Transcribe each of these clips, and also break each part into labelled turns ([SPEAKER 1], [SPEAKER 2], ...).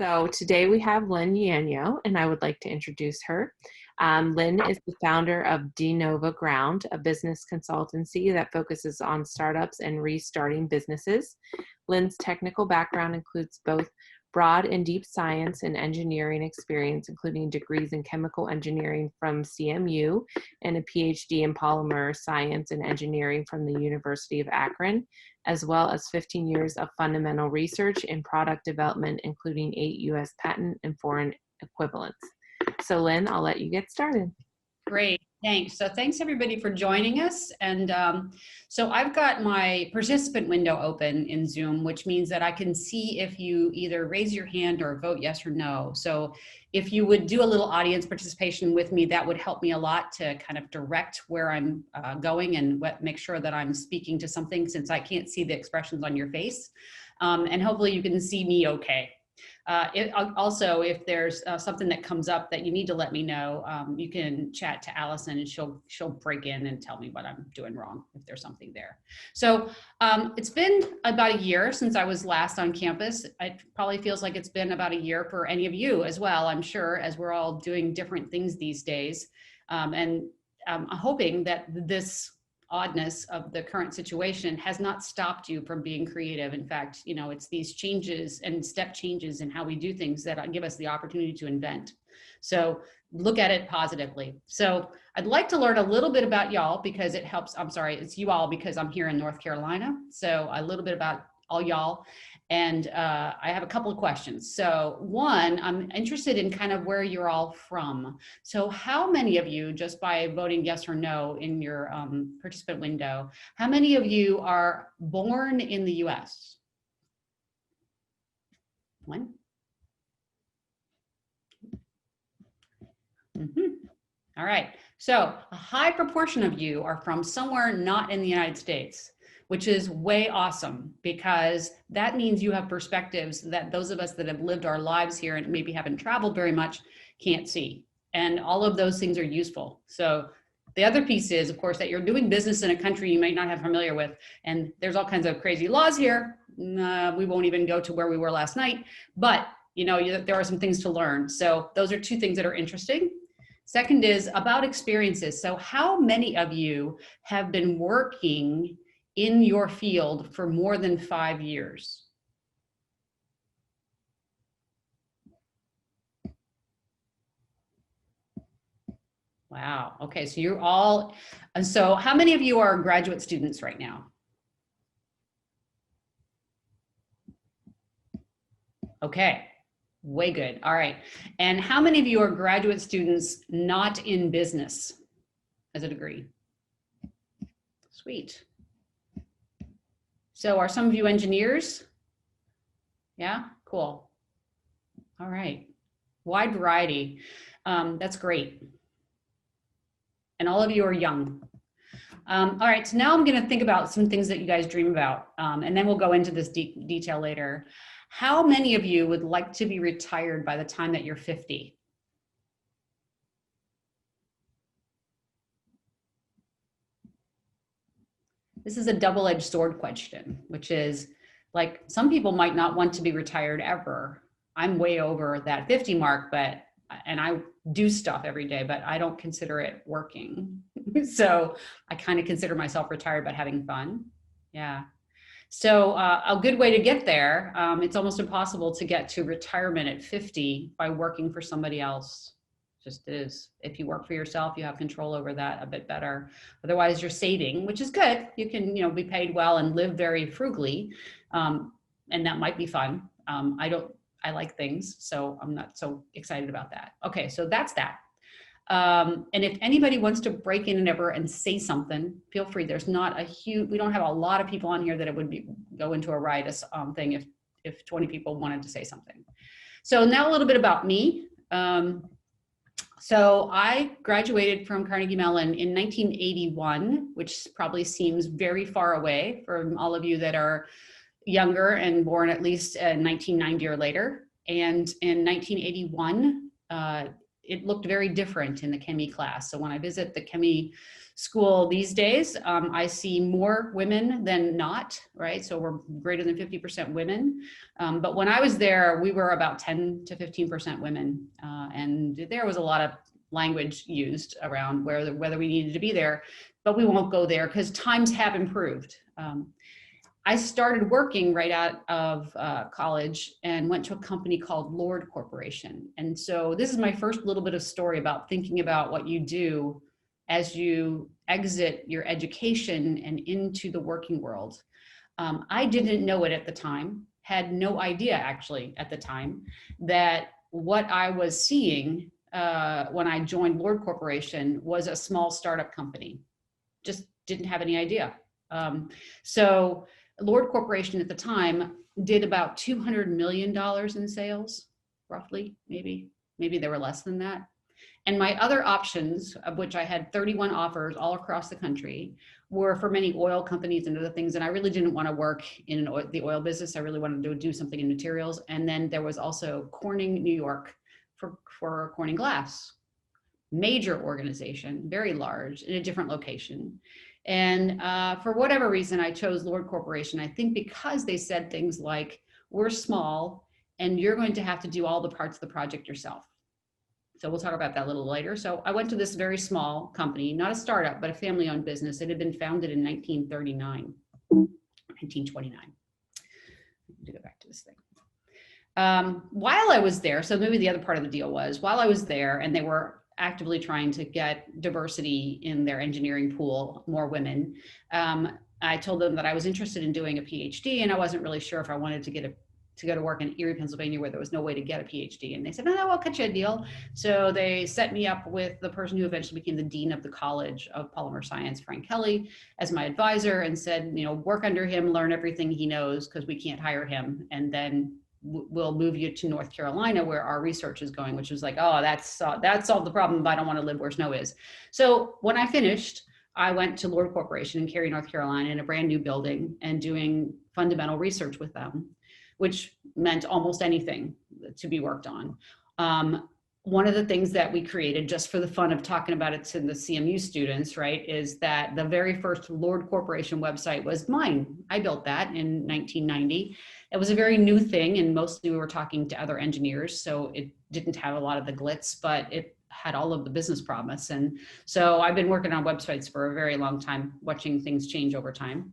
[SPEAKER 1] So today we have Lynn Yanyo, and I would like to introduce her. Lynn is the founder of Novo, a business consultancy that focuses on startups and restarting businesses. Lynn's technical background includes both broad and deep science and engineering experience, including degrees in chemical engineering from CMU and a PhD in polymer science and engineering from the University of Akron, as well as 15 years of fundamental research in product development, including 8 U.S. patent and foreign equivalents. So Lynn, I'll let you get started.
[SPEAKER 2] Great, thanks. So thanks everybody for joining us. And so I've got my participant window open in Zoom, which means that I can see if you either raise your hand or vote yes or no. So if you would do a little audience participation with me, that would help me a lot to kind of direct where I'm going and make sure that I'm speaking to something, since I can't see the expressions on your face. And hopefully you can see me okay. Also, if there's something that comes up that you need to let me know, you can chat to Allison and she'll break in and tell me what I'm doing wrong if there's something there. So it's been about a year since I was last on campus. It probably feels like it's been about a year for any of you as well, I'm sure, as we're all doing different things these days. And I'm hoping that this oddness of the current situation has not stopped you from being creative. In fact, you know, it's these changes and step changes in how we do things that give us the opportunity to invent. So look at it positively. So I'd like to learn a little bit about y'all because it helps. I'm sorry, it's you all because I'm here in North Carolina. So a little bit about all y'all. And I have a couple of questions. So one, I'm interested in kind of where you're all from. So how many of you, just by voting yes or no in your participant window, how many of you are born in the US? One. All right. So a high proportion of you are from somewhere not in the United States, which is way awesome, because that means you have perspectives that those of us that have lived our lives here and maybe haven't traveled very much can't see. And all of those things are useful. So the other piece is, of course, that you're doing business in a country you might not have familiar with. And there's all kinds of crazy laws here. We won't even go to where we were last night, but you know, there are some things to learn. So those are two things that are interesting. Second is about experiences. So how many of you have been working in your field for more than 5 years? Wow. Okay. So you're all, and so how many of you are graduate students right now? Okay. Way good. All right. And how many of you are graduate students not in business as a degree? Sweet. So are some of you engineers? Yeah, cool. All right, wide variety. That's great. And all of you are young. All right, so now I'm gonna think about some things that you guys dream about, and then we'll go into this detail later. How many of you would like to be retired by the time that you're 50? This is a double-edged sword question, which is like, some people might not want to be retired ever. I'm way over that 50 mark, and I do stuff every day, but I don't consider it working. So I kind of consider myself retired, but having fun. Yeah. So a good way to get there, it's almost impossible to get to retirement at 50 by working for somebody else. Just is. If you work for yourself, you have control over that a bit better. Otherwise, you're saving, which is good. You can, you know, be paid well and live very frugally, and that might be fun. I like things, so I'm not so excited about that. Okay, so that's that. And if anybody wants to break in and say something, feel free. There's not a huge, we don't have a lot of people on here that it would go into a riotous thing if 20 people wanted to say something. So now a little bit about me. So I graduated from Carnegie Mellon in 1981, which probably seems very far away from all of you that are younger and born at least 1990 or later. And in 1981, it looked very different in the chemie class. So when I visit the chemie school these days, I see more women than not, right? So we're greater than 50% women. But when I was there, we were about 10 to 15% women. And there was a lot of language used around whether we needed to be there, but we won't go there because times have improved. I started working right out of college and went to a company called Lord Corporation. And so this is my first little bit of story about thinking about what you do as you exit your education and into the working world. I didn't know it at the time, had no idea actually at the time that what I was seeing when I joined Lord Corporation was a small startup company. Just didn't have any idea. So Lord Corporation at the time did about $200 million in sales, roughly, maybe they were less than that. And my other options, of which I had 31 offers all across the country, were for many oil companies and other things. And I really didn't want to work in the oil business. I really wanted to do something in materials. And then there was also Corning, New York, for Corning Glass, major organization, very large, in a different location. And for whatever reason, I chose Lord Corporation. I think because they said things like, we're small and you're going to have to do all the parts of the project yourself. So we'll talk about that a little later. So I went to this very small company, not a startup, but a family-owned business. It had been founded in 1929. To go back to this thing. While I was there, so maybe the other part of the deal was, while I was there and they were actively trying to get diversity in their engineering pool, more women, I told them that I was interested in doing a PhD and I wasn't really sure if I wanted to go to work in Erie, Pennsylvania, where there was no way to get a PhD. And they said, no, I'll cut you a deal. So they set me up with the person who eventually became the dean of the College of Polymer Science, Frank Kelly, as my advisor, and said, work under him, learn everything he knows, because we can't hire him. And then we'll move you to North Carolina where our research is going, which was like, oh, that solved the problem, but I don't want to live where snow is. So when I finished, I went to Lord Corporation in Cary, North Carolina, in a brand new building and doing fundamental research with them, which meant almost anything to be worked on. One of the things that we created, just for the fun of talking about it to the CMU students, right, is that the very first Lord Corporation website was mine. I built that in 1990. It was a very new thing, and mostly we were talking to other engineers, so it didn't have a lot of the glitz, but it had all of the business promise. And so I've been working on websites for a very long time, watching things change over time.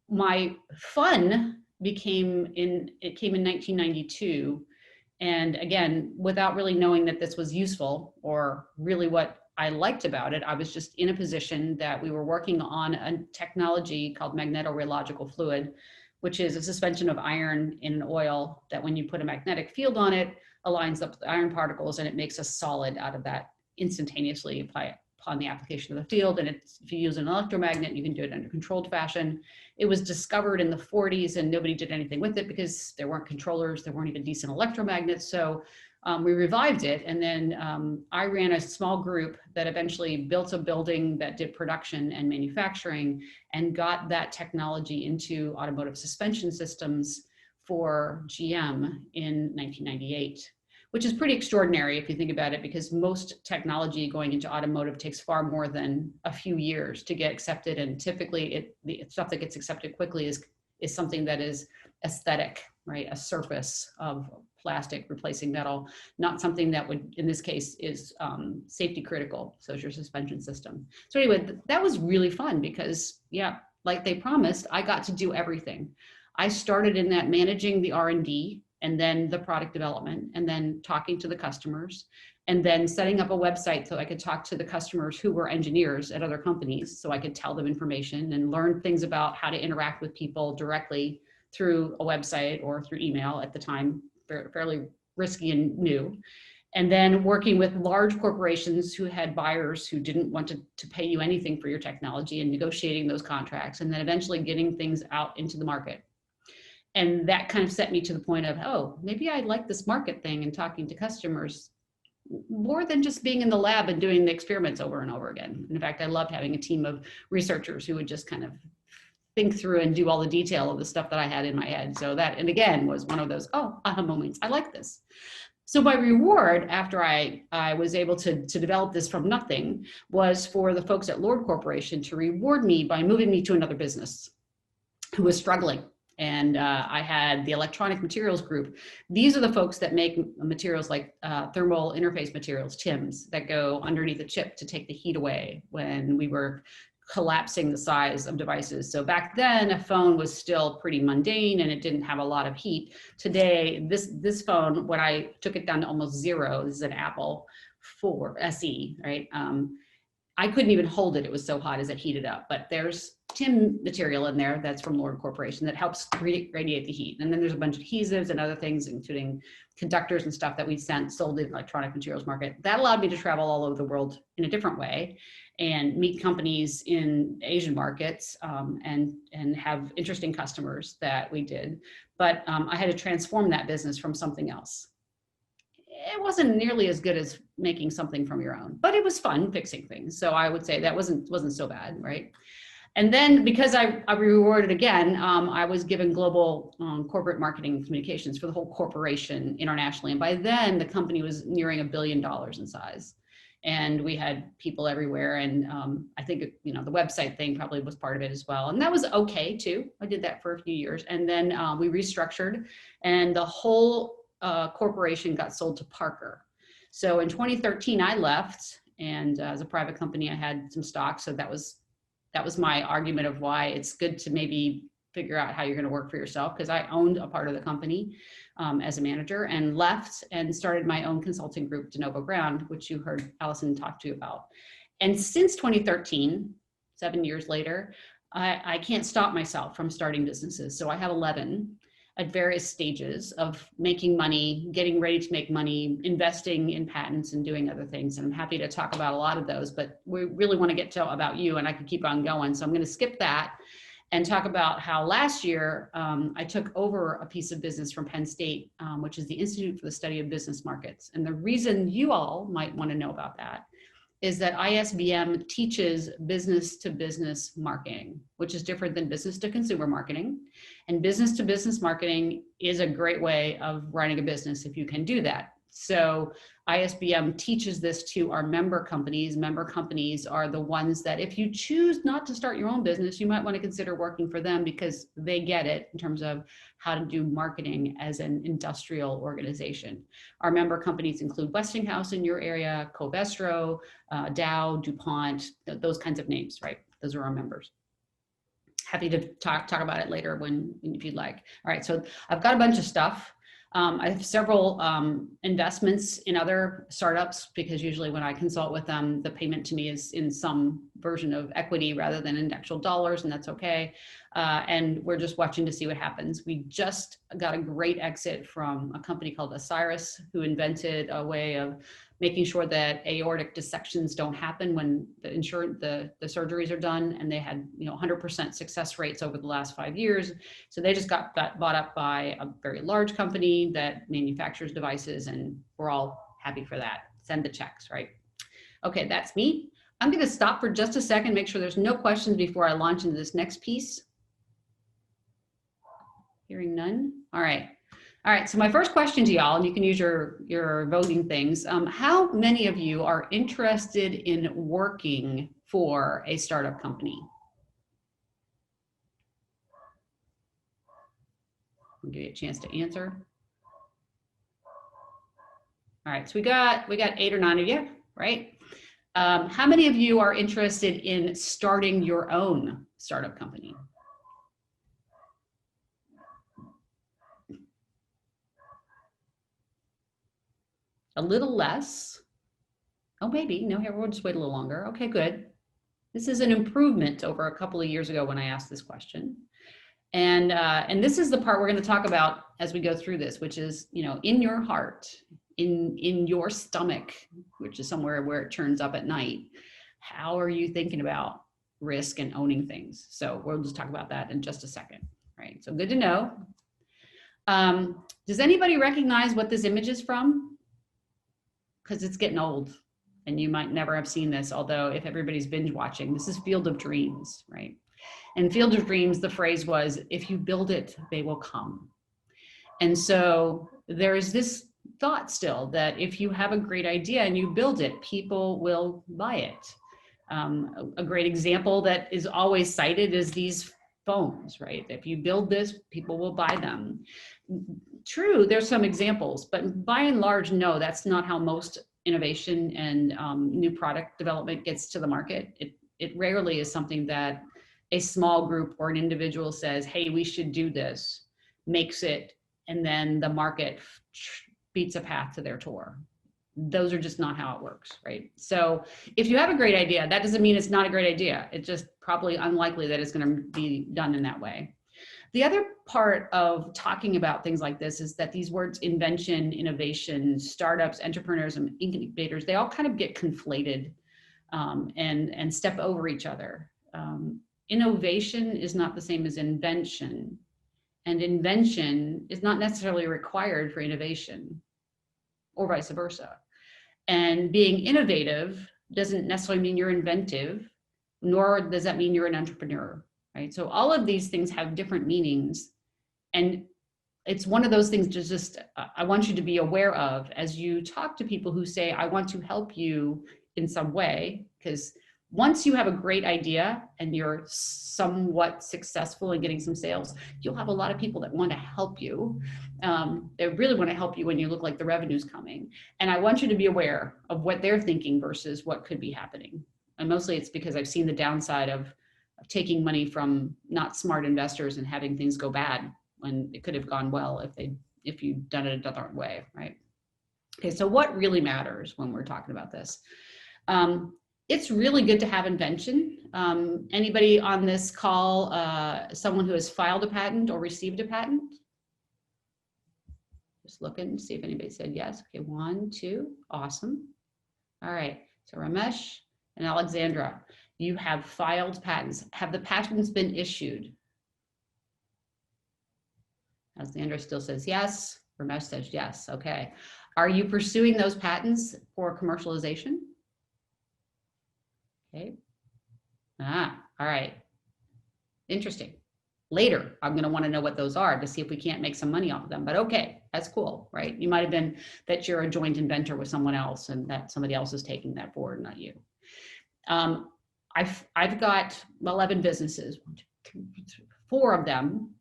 [SPEAKER 2] My fun came in 1992. And again, without really knowing that this was useful or really what I liked about it, I was just in a position that we were working on a technology called magnetorheological fluid, which is a suspension of iron in an oil that when you put a magnetic field on it, aligns up the iron particles and it makes a solid out of that instantaneously upon the application of the field. And if you use an electromagnet, you can do it in a controlled fashion. It was discovered in the 40s and nobody did anything with it because there weren't controllers, there weren't even decent electromagnets. So we revived it. And then I ran a small group that eventually built a building that did production and manufacturing and got that technology into automotive suspension systems for GM in 1998. Which is pretty extraordinary if you think about it, because most technology going into automotive takes far more than a few years to get accepted. And typically the stuff that gets accepted quickly is something that is aesthetic, right? A surface of plastic replacing metal, not something that would, in this case, is safety critical, so it's your suspension system. So anyway, that was really fun because, yeah, like they promised, I got to do everything. I started in that managing the R&D, and then the product development, and then talking to the customers, and then setting up a website so I could talk to the customers who were engineers at other companies, so I could tell them information and learn things about how to interact with people directly through a website or through email at the time, fairly risky and new. And then working with large corporations who had buyers who didn't want to pay you anything for your technology and negotiating those contracts, and then eventually getting things out into the market. And that kind of set me to the point of, oh, maybe I like this market thing and talking to customers more than just being in the lab and doing the experiments over and over again. In fact, I loved having a team of researchers who would just kind of think through and do all the detail of the stuff that I had in my head. So that, and again, was one of those, oh, aha moments. I like this. So my reward after I was able to develop this from nothing was for the folks at Lord Corporation to reward me by moving me to another business who was struggling. And I had the electronic materials group. These are the folks that make materials like thermal interface materials, TIMs, that go underneath the chip to take the heat away when we were collapsing the size of devices. So back then, a phone was still pretty mundane and it didn't have a lot of heat. Today, this phone, when I took it down to almost zero, this is an Apple 4 SE, right? I couldn't even hold it. It was so hot as it heated up. But there's TIM material in there that's from Lord Corporation that helps radiate the heat. And then there's a bunch of adhesives and other things, including conductors and stuff that we sold in the electronic materials market. That allowed me to travel all over the world in a different way and meet companies in Asian markets and have interesting customers that we did. But I had to transform that business from something else. It wasn't nearly as good as making something from your own, but it was fun fixing things. So I would say that wasn't so bad, right? And then because I rewarded again, I was given global corporate marketing and communications for the whole corporation internationally. And by then the company was nearing $1 billion in size. And we had people everywhere. And I think, the website thing probably was part of it as well. And that was okay too. I did that for a few years. And then we restructured and the whole corporation got sold to Parker. So in 2013, I left, and as a private company, I had some stock. So that was my argument of why it's good to maybe figure out how you're going to work for yourself, because I owned a part of the company as a manager, and left and started my own consulting group, De Novo Ground, which you heard Allison talk to you about. And since 2013, 7 years later, I can't stop myself from starting businesses. So I have 11 at various stages of making money, getting ready to make money, investing in patents and doing other things. And I'm happy to talk about a lot of those, but we really want to get to about you, and I could keep on going. So I'm going to skip that and talk about how last year I took over a piece of business from Penn State, which is the Institute for the Study of Business Markets. And the reason you all might want to know about that is that ISBM teaches business to business marketing, which is different than business to consumer marketing. And business to business marketing is a great way of running a business if you can do that. So ISBM teaches this to our member companies. Member companies are the ones that if you choose not to start your own business, you might want to consider working for them, because they get it in terms of how to do marketing as an industrial organization. Our member companies include Westinghouse in your area, Covestro, Dow, DuPont, those kinds of names, right? Those are our members. Happy to talk about it later if you'd like. All right, so I've got a bunch of stuff. I have several investments in other startups, because usually when I consult with them, the payment to me is in some version of equity rather than in actual dollars, and that's okay. And we're just watching to see what happens. We just got a great exit from a company called Osiris, who invented a way of making sure that aortic dissections don't happen when the surgeries are done, and they had 100% success rates over the last 5 years. So they just got bought up by a very large company that manufactures devices, and we're all happy for that. Send the checks, right? Okay, that's me. I'm going to stop for just a second, make sure there's no questions before I launch into this next piece. Hearing none. All right, so my first question to y'all, and you can use your voting things. How many of you are interested in working for a startup company? I'll give you a chance to answer. All right, so we got 8 or 9 of you, right? How many of you are interested in starting your own startup company? A little less. Oh, maybe. No, here, we'll just wait a little longer. Okay, good. This is an improvement over a couple of years ago when I asked this question. And this is the part we're going to talk about as we go through this, which is, in your heart, in your stomach, which is somewhere where it turns up at night, how are you thinking about risk and owning things? So we'll just talk about that in just a second, right? So good to know. Does anybody recognize what this image is from? Because it's getting old and you might never have seen this, although if everybody's binge watching, this is Field of Dreams, right? And Field of Dreams, the phrase was, if you build it, they will come. And so there is this thought still that if you have a great idea and you build it, people will buy it. A great example that is always cited is these phones, right? If you build this, people will buy them. True, there's some examples, but by and large, no, that's not how most innovation and new product development gets to the market. It rarely is something that a small group or an individual says, hey, we should do this, makes it, and then the market beats a path to their tour. Those are just not how it works, right? So if you have a great idea, that doesn't mean it's not a great idea. It's just probably unlikely that it's going to be done in that way. The other part of talking about things like this is that these words invention, innovation, startups, entrepreneurism, incubators, they all kind of get conflated and step over each other. Innovation is not the same as invention, and invention is not necessarily required for innovation, or vice versa. And being innovative doesn't necessarily mean you're inventive, nor does that mean you're an entrepreneur, right? So all of these things have different meanings. And it's one of those things to just, I want you to be aware of as you talk to people who say, I want to help you in some way, because once you have a great idea and you're somewhat successful in getting some sales, you'll have a lot of people that want to help you. They really want to help you when you look like the revenue's coming. And I want you to be aware of what they're thinking versus what could be happening. And mostly it's because I've seen the downside of taking money from not smart investors and having things go bad when it could have gone well if you'd done it a different way, right? Okay, so what really matters when we're talking about this? It's really good to have invention. Anybody on this call, someone who has filed a patent or received a patent? Just looking to see if anybody said yes. Okay, 1, 2, awesome. All right, so Ramesh and Alexandra, you have filed patents. Have the patents been issued? Alexandra still says yes. Ramesh says yes, okay. Are you pursuing those patents for commercialization? Okay. All right. Interesting. Later, I'm going to want to know what those are to see if we can't make some money off of them. But okay, that's cool, right? You might have been that you're a joint inventor with someone else and that somebody else is taking that forward, not you. I've got 11 businesses. 4 of them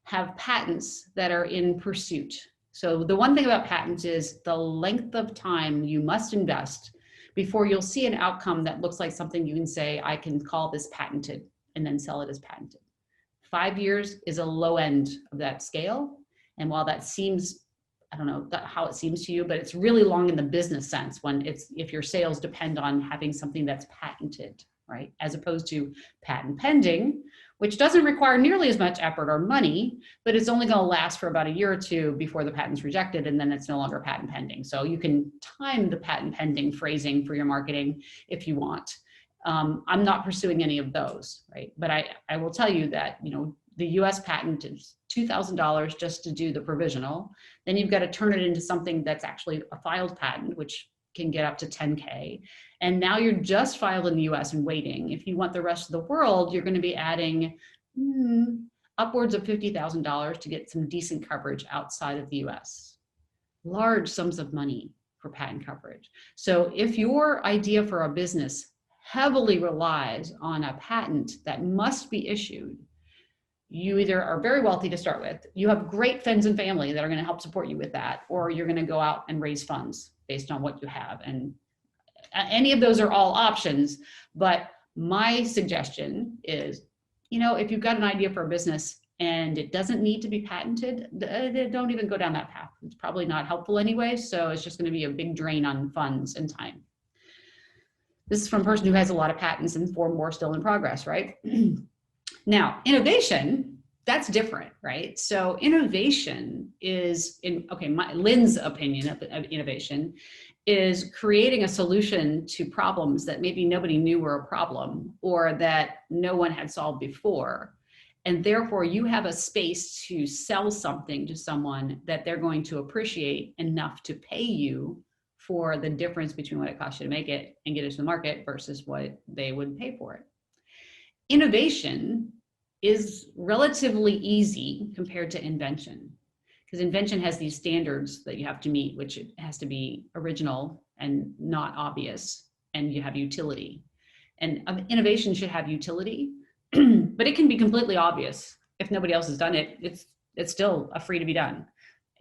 [SPEAKER 2] have patents that are in pursuit. So the one thing about patents is the length of time you must invest before you'll see an outcome that looks like something you can say, I can call this patented and then sell it as patented. 5 years is a low end of that scale. And while that seems, I don't know how it seems to you, but it's really long in the business sense when if your sales depend on having something that's patented, right? As opposed to patent pending, which doesn't require nearly as much effort or money, but it's only going to last for about a year or 2 before the patent's rejected, and then it's no longer patent pending. So you can time the patent pending phrasing for your marketing if you want. I'm not pursuing any of those, right? But I will tell you that, the US patent is $2,000 just to do the provisional. Then you've got to turn it into something that's actually a filed patent, which can get up to 10K. And now you're just filed in the US and waiting. If you want the rest of the world, you're going to be adding upwards of $50,000 to get some decent coverage outside of the US. Large sums of money for patent coverage. So if your idea for a business heavily relies on a patent that must be issued, you either are very wealthy to start with, you have great friends and family that are going to help support you with that, or you're going to go out and raise funds based on what you have. And any of those are all options. But my suggestion is, if you've got an idea for a business and it doesn't need to be patented, don't even go down that path. It's probably not helpful anyway. So it's just going to be a big drain on funds and time. This is from a person who has a lot of patents and 4 more still in progress, right? Now, innovation, that's different, right? So innovation is, Lynn's opinion of innovation is creating a solution to problems that maybe nobody knew were a problem or that no one had solved before. And therefore you have a space to sell something to someone that they're going to appreciate enough to pay you for the difference between what it costs you to make it and get it to the market versus what they would pay for it. Innovation is relatively easy compared to invention, because Invention has these standards that you have to meet, which it has to be original and not obvious, and you have utility. And innovation should have utility, but it can be completely obvious. If nobody else has done it, it's still a free to be done.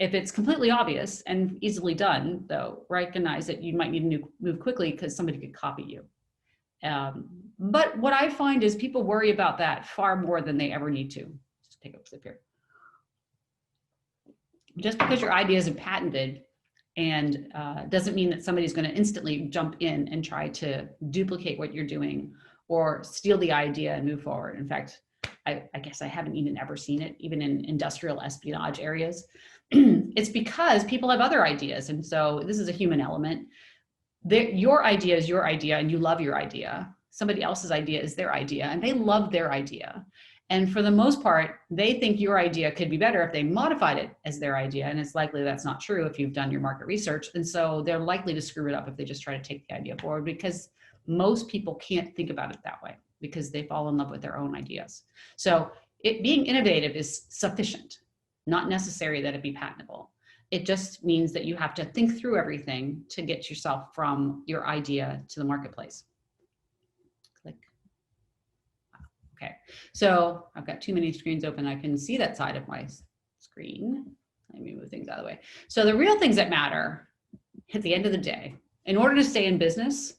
[SPEAKER 2] If it's completely obvious and easily done, though, recognize that you might need to move quickly because somebody could copy you. But what I find is people worry about that far more than they ever need to. Just take a sip here. Just because your idea isn't patented and doesn't mean that somebody's going to instantly jump in and try to duplicate what you're doing or steal the idea and move forward. In fact, I guess I haven't even ever seen it, even in industrial espionage areas. It's because people have other ideas. And so this is a human element. Your idea is your idea and you love your idea. Somebody else's idea is their idea and they love their idea. And for the most part, they think your idea could be better if they modified it as their idea. And it's likely that's not true if you've done your market research. And so they're likely to screw it up if they just try to take the idea forward, because most people can't think about it that way because they fall in love with their own ideas. So being innovative is sufficient, not necessary that it be patentable. It just means that you have to think through everything to get yourself from your idea to the marketplace. Click. Okay, so I've got too many screens open. I can see that side of my screen. Let me move things out of the way. So the real things that matter at the end of the day, in order to stay in business,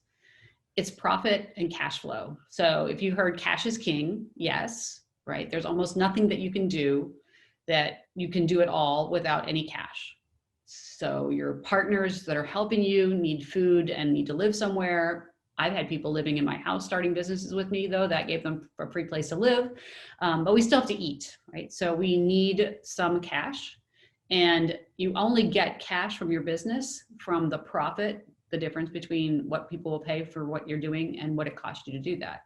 [SPEAKER 2] it's profit and cash flow. So if you heard cash is king, yes, right? There's almost nothing that you can do it all without any cash. So your partners that are helping you need food and need to live somewhere. I've had people living in my house starting businesses with me, though. That gave them a free place to live, but we still have to eat, right? So we need some cash, and you only get cash from your business from the profit, the difference between what people will pay for what you're doing and what it costs you to do that.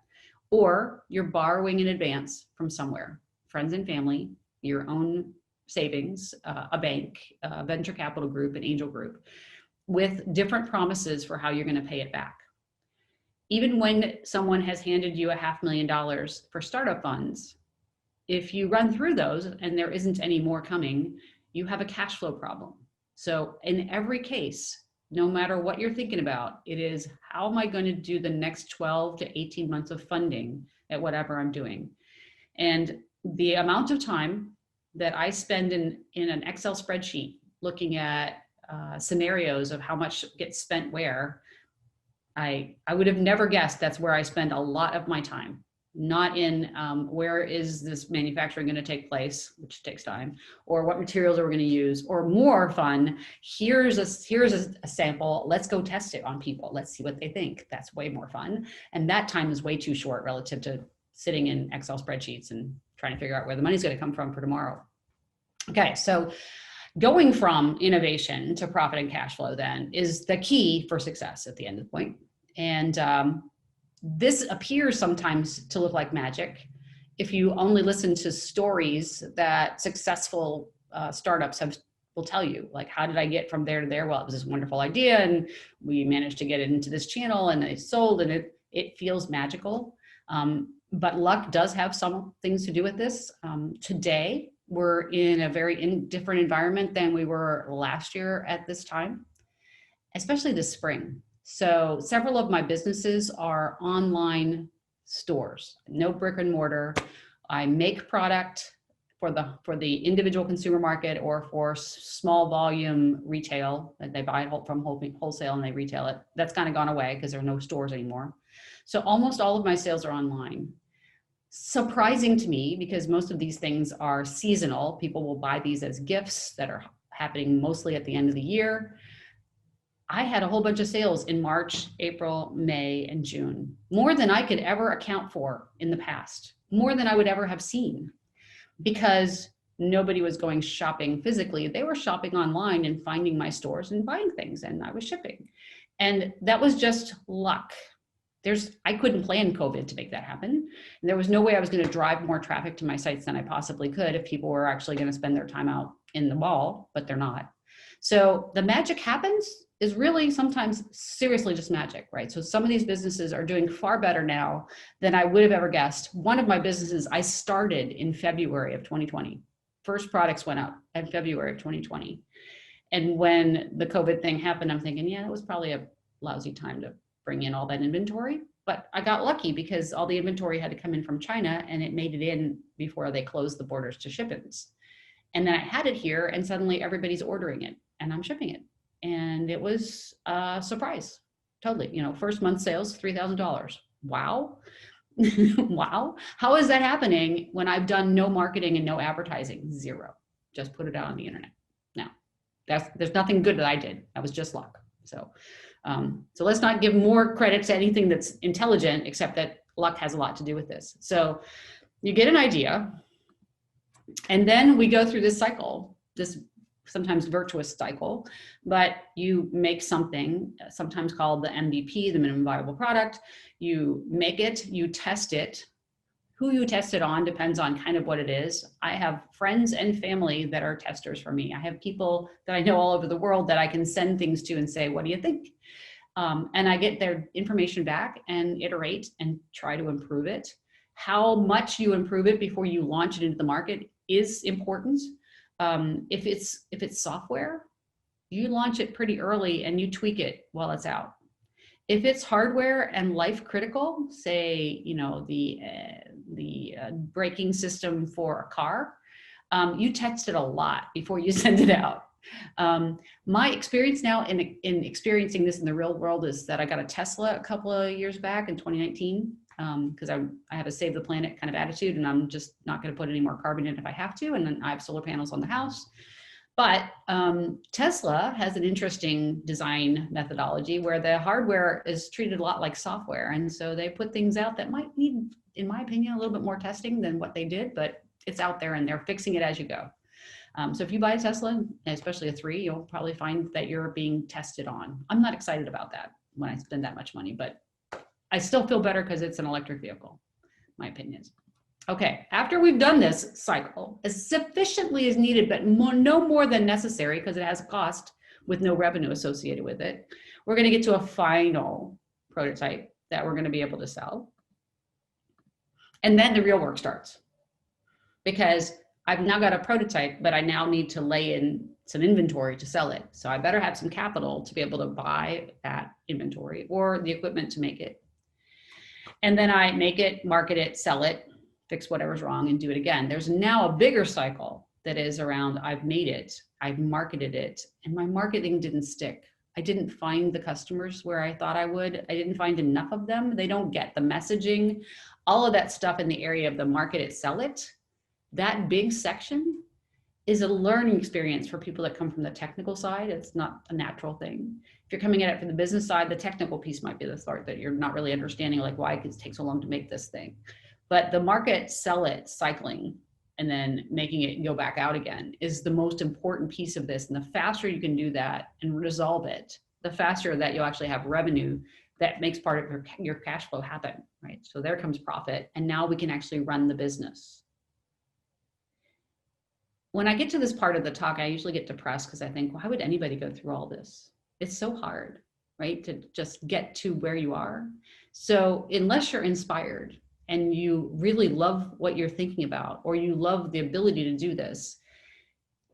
[SPEAKER 2] Or you're borrowing in advance from somewhere, friends and family, your own savings, a bank, a venture capital group, an angel group, with different promises for how you're going to pay it back. Even when someone has handed you $500,000 for startup funds, if you run through those and there isn't any more coming, you have a cash flow problem. So in every case, no matter what you're thinking about, it is, how am I going to do the next 12 to 18 months of funding at whatever I'm doing? And the amount of time that I spend in an Excel spreadsheet looking at scenarios of how much gets spent where, I would have never guessed that's where I spend a lot of my time. Not in where is this manufacturing going to take place, which takes time, or what materials are we going to use, or more fun, here's a sample, let's go test it on people, let's see what they think. That's way more fun. And that time is way too short relative to sitting in Excel spreadsheets and trying to figure out where the money's going to come from for tomorrow. Okay, so going from innovation to profit and cash flow then is the key for success at the end of the point. And this appears sometimes to look like magic if you only listen to stories that successful startups will tell you, like, how did I get from there to there? Well, it was this wonderful idea and we managed to get it into this channel and it sold, and it feels magical. But luck does have some things to do with this. Today, we're in a very different environment than we were last year at this time, especially this spring. So several of my businesses are online stores, no brick and mortar. I make product for the individual consumer market or for small volume retail that they buy from wholesale and they retail it. That's kind of gone away because there are no stores anymore. So almost all of my sales are online. Surprising to me, because most of these things are seasonal. People will buy these as gifts that are happening mostly at the end of the year. I had a whole bunch of sales in March, April, May, and June, more than I could ever account for in the past, more than I would ever have seen, because nobody was going shopping physically. They were shopping online and finding my stores and buying things, and I was shipping. And that was just luck. I couldn't plan COVID to make that happen. And there was no way I was going to drive more traffic to my sites than I possibly could if people were actually going to spend their time out in the mall, but they're not. So the magic happens is really sometimes seriously just magic, right? So some of these businesses are doing far better now than I would have ever guessed. One of my businesses I started in February of 2020. first products went up in February of 2020. And when the COVID thing happened, I'm thinking, yeah, it was probably a lousy time to bring in all that inventory. But I got lucky because all the inventory had to come in from China and it made it in before they closed the borders to shipments. And then I had it here and suddenly everybody's ordering it and I'm shipping it. And it was a surprise, totally. You know, first month sales, $3,000. Wow. Wow. How is that happening when I've done no marketing and no advertising? Zero. Just put it out on the internet. Now, there's nothing good that I did. That was just luck. So let's not give more credit to anything that's intelligent, except that luck has a lot to do with this. So you get an idea, and then we go through this cycle, this sometimes virtuous cycle, but you make something sometimes called the MVP, the minimum viable product. You make it, you test it. Who you test it on depends on kind of what it is. I have friends and family that are testers for me. I have people that I know all over the world that I can send things to and say, what do you think? And I get their information back and iterate and try to improve it. How much you improve it before you launch it into the market is important. If it's software, you launch it pretty early and you tweak it while it's out. If it's hardware and life critical, say, you know, the braking system for a car, you test it a lot before you send it out. My experience now in experiencing this in the real world is that I got a Tesla a couple of years back in 2019 because I have a save the planet kind of attitude, and I'm just not going to put any more carbon in if I have to. And then I have solar panels on the house. But Tesla has an interesting design methodology where the hardware is treated a lot like software. And so they put things out that might need, in my opinion, a little bit more testing than what they did, but it's out there and they're fixing it as you go. So if you buy a Tesla, especially a 3, you'll probably find that you're being tested on. I'm not excited about that when I spend that much money, but I still feel better because it's an electric vehicle, my opinion is. Okay, after we've done this cycle as sufficiently as needed, but no more than necessary because it has a cost with no revenue associated with it, we're going to get to a final prototype that we're going to be able to sell. And then the real work starts because I've now got a prototype, but I now need to lay in some inventory to sell it. So I better have some capital to be able to buy that inventory or the equipment to make it. And then I make it, market it, sell it, fix whatever's wrong and do it again. There's now a bigger cycle that is around I've made it, I've marketed it, and my marketing didn't stick. I didn't find the customers where I thought I would. I didn't find enough of them. They don't get the messaging, all of that stuff in the area of the market it, sell it. That big section is a learning experience for people that come from the technical side. It's not a natural thing. If you're coming at it from the business side, the technical piece might be the part that you're not really understanding, like why it takes so long to make this thing. But the market, sell it, cycling, and then making it go back out again is the most important piece of this. And the faster you can do that and resolve it, the faster that you'll actually have revenue that makes part of your cash flow happen, right? So there comes profit. And now we can actually run the business. When I get to this part of the talk, I usually get depressed because I think, why would anybody go through all this? It's so hard, right? To just get to where you are. So unless you're inspired, and you really love what you're thinking about, or you love the ability to do this,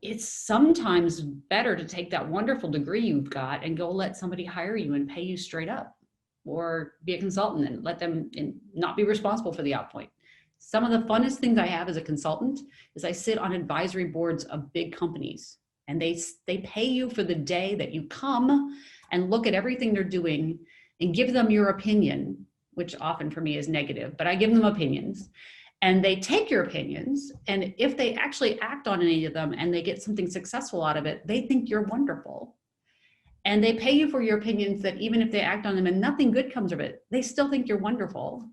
[SPEAKER 2] it's sometimes better to take that wonderful degree you've got and go let somebody hire you and pay you straight up, or be a consultant and let them not be responsible for the outpoint. Some of the funnest things I have as a consultant is I sit on advisory boards of big companies, and they pay you for the day that you come and look at everything they're doing and give them your opinion, which often for me is negative, but I give them opinions, and they take your opinions. And if they actually act on any of them and they get something successful out of it, they think you're wonderful. And they pay you for your opinions that even if they act on them and nothing good comes of it, they still think you're wonderful.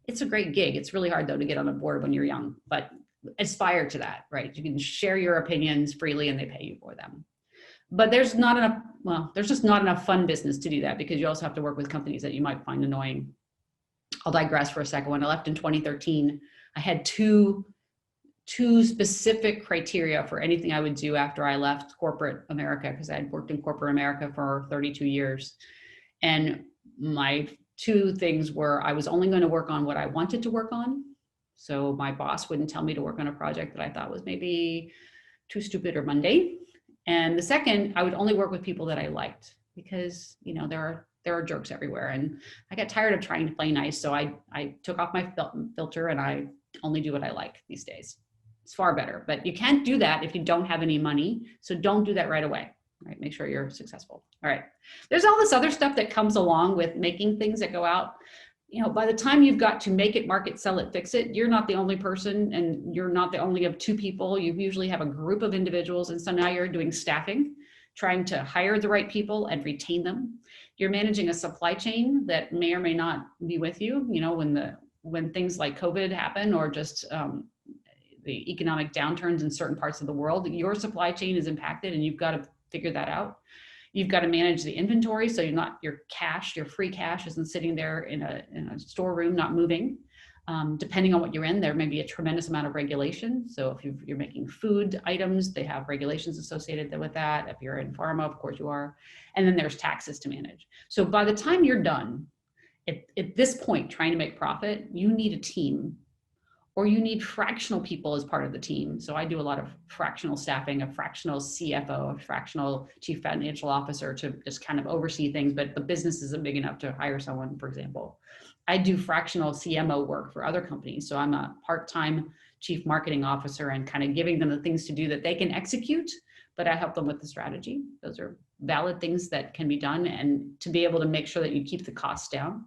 [SPEAKER 2] It's a great gig. It's really hard though to get on a board when you're young, but aspire to that, right? You can share your opinions freely and they pay you for them. But there's not enough, well, there's just not enough fun business to do that because you also have to work with companies that you might find annoying. I'll digress for a second. When I left in 2013, I had two specific criteria for anything I would do after I left corporate America, because I had worked in corporate America for 32 years. And my two things were I was only going to work on what I wanted to work on, So my boss wouldn't tell me to work on a project that I thought was maybe too stupid or mundane. And the second, I would only work with people that I liked, because, you know, there are jerks everywhere, and I got tired of trying to play nice. So I took off my filter, and I only do what I like these days. It's far better, but you can't do that if you don't have any money. So don't do that right away, right? Make sure you're successful. All right. There's all this other stuff that comes along with making things that go out. You know, by the time you've got to make it, market, sell it, fix it, you're not the only person, and you're not the only of two people. You usually have a group of individuals. And so now you're doing staffing, trying to hire the right people and retain them. You're managing a supply chain that may or may not be with you. You know, when things like COVID happen, or just the economic downturns in certain parts of the world, your supply chain is impacted, and you've got to figure that out. You've got to manage the inventory, so your free cash isn't sitting there in a storeroom, not moving. Depending on what you're in, there may be a tremendous amount of regulation. So if you're making food items, they have regulations associated with that. If you're in pharma, of course you are. And then there's taxes to manage. So by the time you're done, at this point, trying to make profit, you need a team, or you need fractional people as part of the team. So I do a lot of fractional staffing, a fractional CFO, a fractional chief financial officer to just kind of oversee things, but the business isn't big enough to hire someone, for example. I do fractional CMO work for other companies. So I'm a part-time chief marketing officer, and kind of giving them the things to do that they can execute, but I help them with the strategy. Those are valid things that can be done, and to be able to make sure that you keep the costs down.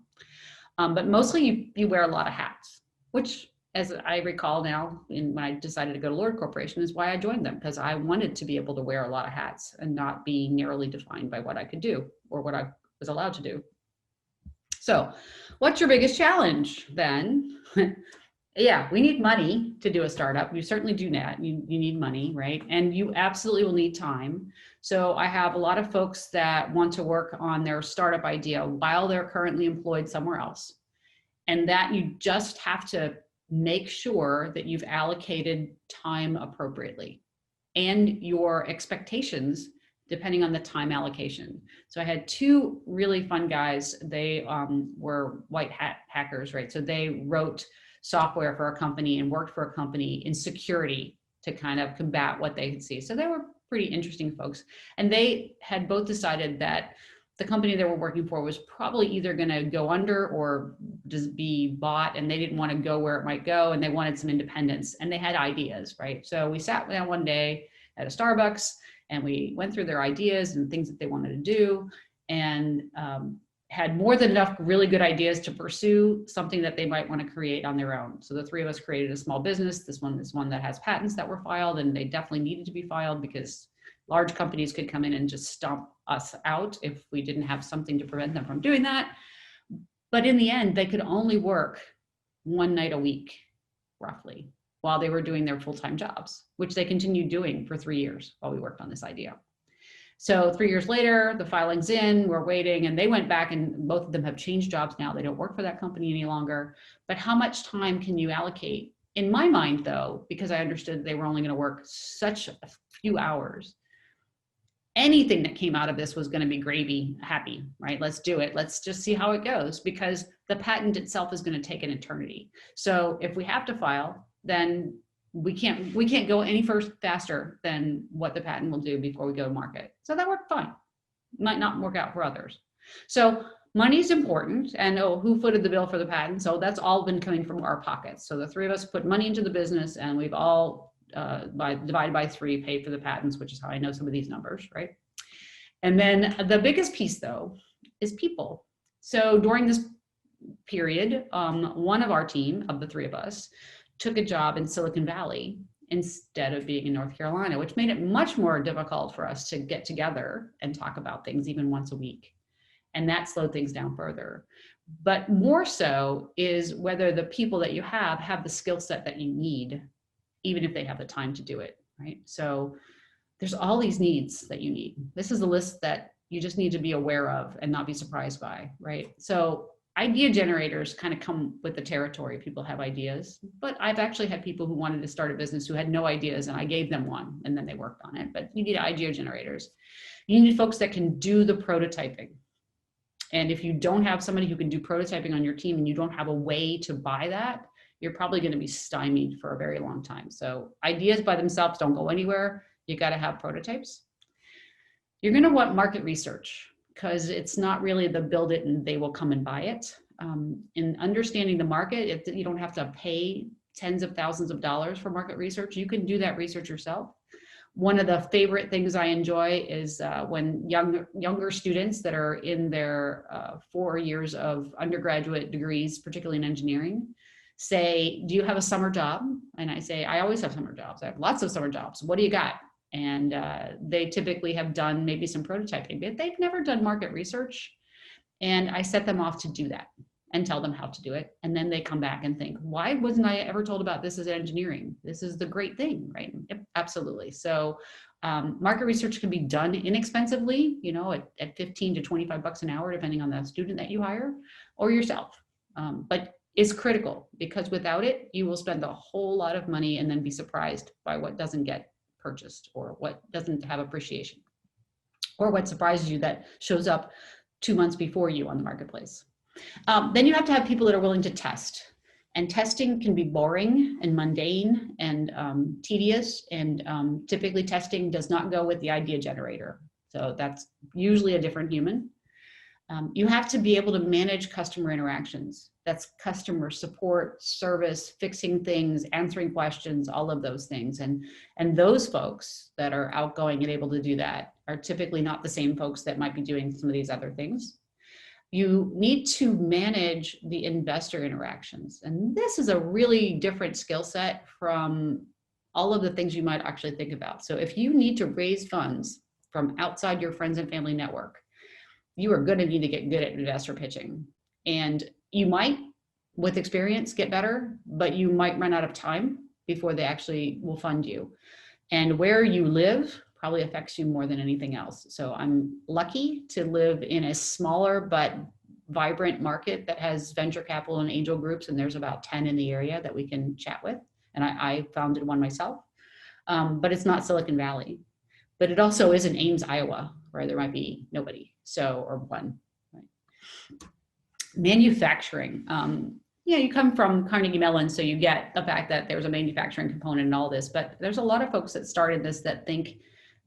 [SPEAKER 2] But mostly you wear a lot of hats, which, as I recall now, when I decided to go to Lord Corporation, is why I joined them, because I wanted to be able to wear a lot of hats and not be narrowly defined by what I could do or what I was allowed to do. So what's your biggest challenge then? Yeah, we need money to do a startup. You certainly do that. You need money, right? And you absolutely will need time. So I have a lot of folks that want to work on their startup idea while they're currently employed somewhere else. And that you just have to make sure that you've allocated time appropriately, and your expectations depending on the time allocation. So I had two really fun guys. They were white hat hackers, right? So they wrote software for a company and worked for a company in security to kind of combat what they could see. So they were pretty interesting folks. And they had both decided that the company they were working for was probably either going to go under or just be bought, and they didn't want to go where it might go, and they wanted some independence, and they had ideas, right? So we sat down one day at a Starbucks, and we went through their ideas and things that they wanted to do, and had more than enough really good ideas to pursue something that they might want to create on their own. So the three of us created a small business. This one is one that has patents that were filed, and they definitely needed to be filed because large companies could come in and just stomp us out if we didn't have something to prevent them from doing that. But in the end, they could only work one night a week, roughly, while they were doing their full-time jobs, which they continued doing for 3 years while we worked on this idea. So 3 years later, the filing's in, we're waiting, and they went back, and both of them have changed jobs now. They don't work for that company any longer. But how much time can you allocate? In my mind, though, because I understood they were only going to work such a few hours, anything that came out of this was going to be gravy happy, right? Let's do it. Let's just see how it goes, because the patent itself is going to take an eternity. So if we have to file, then we can't go any faster than what the patent will do before we go to market. So that worked fine. Might not work out for others. So money's important, and who footed the bill for the patent? So that's all been coming from our pockets. So the three of us put money into the business, and we've all divided by 3 paid for the patents, which is how I know some of these numbers, right? And then the biggest piece, though, is people. So during this period, one of our team, of the 3 of us, took a job in Silicon Valley instead of being in North Carolina, which made it much more difficult for us to get together and talk about things even once a week. And that slowed things down further. But more so is whether the people that you have the skill set that you need, even if they have the time to do it, right? So there's all these needs that you need. This is a list that you just need to be aware of and not be surprised by, right? So idea generators kind of come with the territory. People have ideas, but I've actually had people who wanted to start a business who had no ideas, and I gave them one, and then they worked on it. But you need idea generators. You need folks that can do the prototyping. And if you don't have somebody who can do prototyping on your team, and you don't have a way to buy that, you're probably going to be stymied for a very long time. So ideas by themselves don't go anywhere. You got to have prototypes. You're going to want market research, because it's not really the build it and they will come and buy it. In understanding the market, you don't have to pay tens of thousands of dollars for market research. You can do that research yourself. One of the favorite things I enjoy is when younger students that are in their 4 years of undergraduate degrees, particularly in engineering, say, do you have a summer job? And I say, I always have summer jobs. I have lots of summer jobs. What do you got? And they typically have done maybe some prototyping, but they've never done market research. And I set them off to do that and tell them how to do it. And then they come back and think, why wasn't I ever told about this as engineering? This is the great thing, right? Yep, absolutely. So market research can be done inexpensively, you know, at 15 to 25 bucks an hour, depending on the student that you hire, or yourself. But it's critical, because without it, you will spend a whole lot of money and then be surprised by what doesn't get purchased, or what doesn't have appreciation, or what surprises you that shows up 2 months before you on the marketplace. Then you have to have people that are willing to test. And testing can be boring and mundane and tedious. And typically testing does not go with the idea generator. So that's usually a different human. You have to be able to manage customer interactions. That's customer support, service, fixing things, answering questions, all of those things. And those folks that are outgoing and able to do that are typically not the same folks that might be doing some of these other things. You need to manage the investor interactions. And this is a really different skill set from all of the things you might actually think about. So if you need to raise funds from outside your friends and family network, you are going to need to get good at investor pitching. And you might, with experience, get better, but you might run out of time before they actually will fund you. And where you live probably affects you more than anything else. So I'm lucky to live in a smaller but vibrant market that has venture capital and angel groups, and there's about 10 in the area that we can chat with. And I founded one myself, but it's not Silicon Valley. But it also isn't Ames, Iowa, where there might be nobody, or one. Right? Manufacturing. Yeah, you come from Carnegie Mellon, so you get the fact that there's a manufacturing component in all this, but there's a lot of folks that started this that think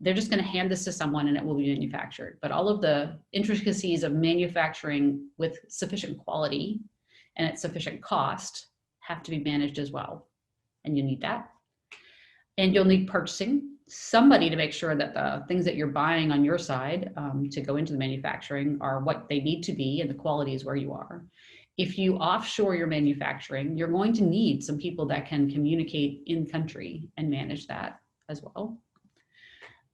[SPEAKER 2] they're just going to hand this to someone and it will be manufactured. But all of the intricacies of manufacturing with sufficient quality and at sufficient cost have to be managed as well. And you need that. And you'll need purchasing, somebody to make sure that the things that you're buying on your side to go into the manufacturing are what they need to be and the quality is where you are. If you offshore your manufacturing, you're going to need some people that can communicate in country and manage that as well.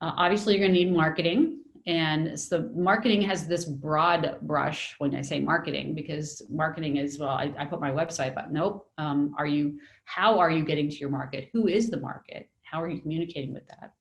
[SPEAKER 2] Obviously, you're going to need marketing. And so marketing has this broad brush when I say marketing, because marketing is, well, I put my website, but nope. How are you getting to your market? Who is the market? How are you communicating with that?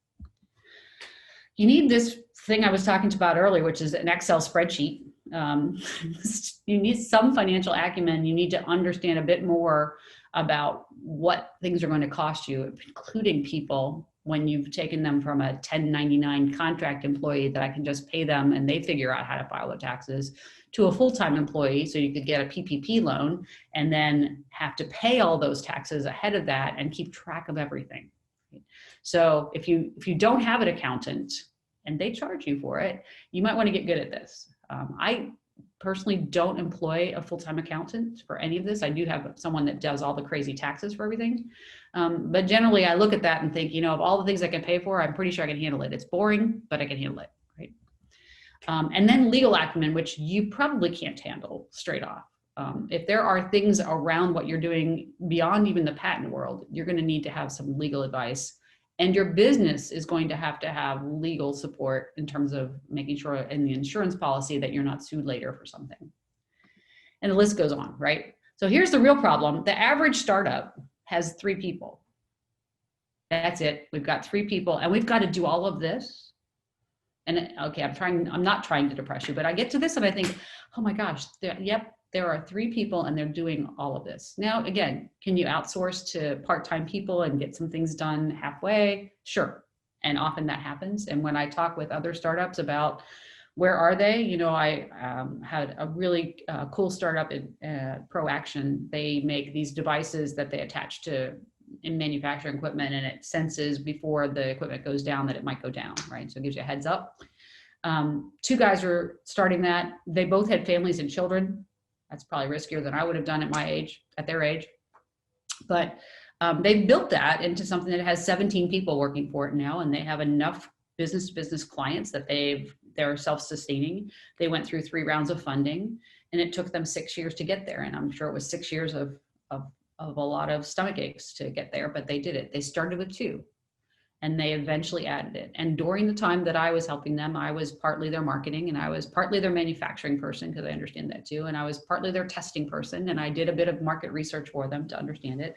[SPEAKER 2] You need this thing I was talking about earlier, which is an Excel spreadsheet. You need some financial acumen. You need to understand a bit more about what things are going to cost you, including people, when you've taken them from a 1099 contract employee that I can just pay them and they figure out how to file their taxes, to a full-time employee, so you could get a PPP loan and then have to pay all those taxes ahead of that and keep track of everything. So if you don't have an accountant and they charge you for it, you might want to get good at this. I personally don't employ a full-time accountant for any of this. I do have someone that does all the crazy taxes for everything. But generally I look at that and think, of all the things I can pay for, I'm pretty sure I can handle it. It's boring, but I can handle it, right? And then legal acumen, which you probably can't handle straight off. If there are things around what you're doing beyond even the patent world, you're going to need to have some legal advice. And your business is going to have legal support in terms of making sure in the insurance policy that you're not sued later for something. And the list goes on, right? So here's the real problem. The average startup has 3 people. That's it. We've got 3 people and we've got to do all of this. And okay, I'm not trying to depress you, but I get to this and I think, oh my gosh, there are 3 people and they're doing all of this. Now, again, can you outsource to part-time people and get some things done halfway? Sure. And often that happens. And when I talk with other startups about Where are they? You know, I had a really cool startup in ProAction. They make these devices that they attach to in manufacturing equipment, and it senses before the equipment goes down that it might go down, right? So it gives you a heads up. Two guys were starting that. They both had families and children. That's probably riskier than I would have done at my age, at their age. But they built that into something that has 17 people working for it now, and they have enough business clients that they're self-sustaining. They went through 3 rounds of funding, and it took them 6 years to get there. And I'm sure it was 6 years of a lot of stomach aches to get there, but they did it. They started with 2, and they eventually added it. And during the time that I was helping them, I was partly their marketing, and I was partly their manufacturing person, because I understand that too. And I was partly their testing person, and I did a bit of market research for them to understand it.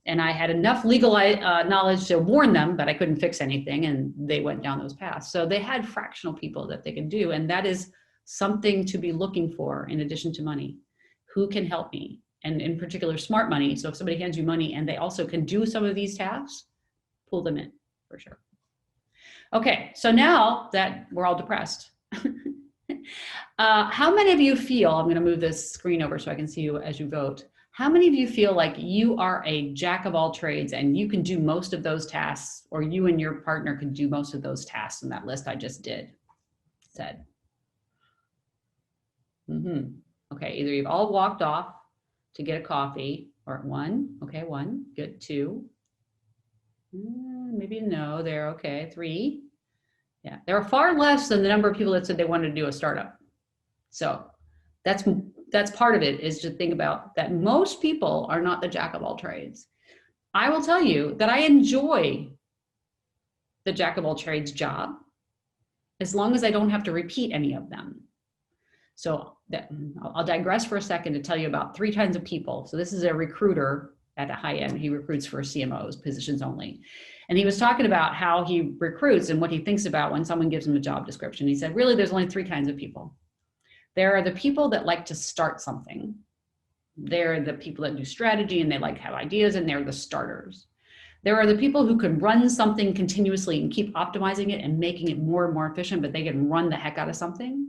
[SPEAKER 2] And I had enough legal knowledge to warn them, but I couldn't fix anything, and they went down those paths. So they had fractional people that they could do, and that is something to be looking for in addition to money. Who can help me? And in particular, smart money. So if somebody hands you money and they also can do some of these tasks, pull them in for sure. Okay, so now that we're all depressed, how many of you feel, I'm going to move this screen over so I can see you as you vote. How many of you feel like you are a jack of all trades and you can do most of those tasks, or you and your partner can do most of those tasks in that list I just said? Okay, either you've all walked off to get a coffee, or 1, okay, 1, good, 2, maybe no, they're okay, 3, yeah, there are far less than the number of people that said they wanted to do a startup. So that's part of it, is to think about that most people are not the jack of all trades. I will tell you that I enjoy the jack of all trades job as long as I don't have to repeat any of them. So I'll digress for a second to tell you about 3 kinds of people. So this is a recruiter at a high end. He recruits for CMOs, positions only. And he was talking about how he recruits and what he thinks about when someone gives him a job description. He said, really, there's only 3 kinds of people. There are the people that like to start something. They're the people that do strategy and they like to have ideas, and they're the starters. There are the people who can run something continuously and keep optimizing it and making it more and more efficient, but they can run the heck out of something.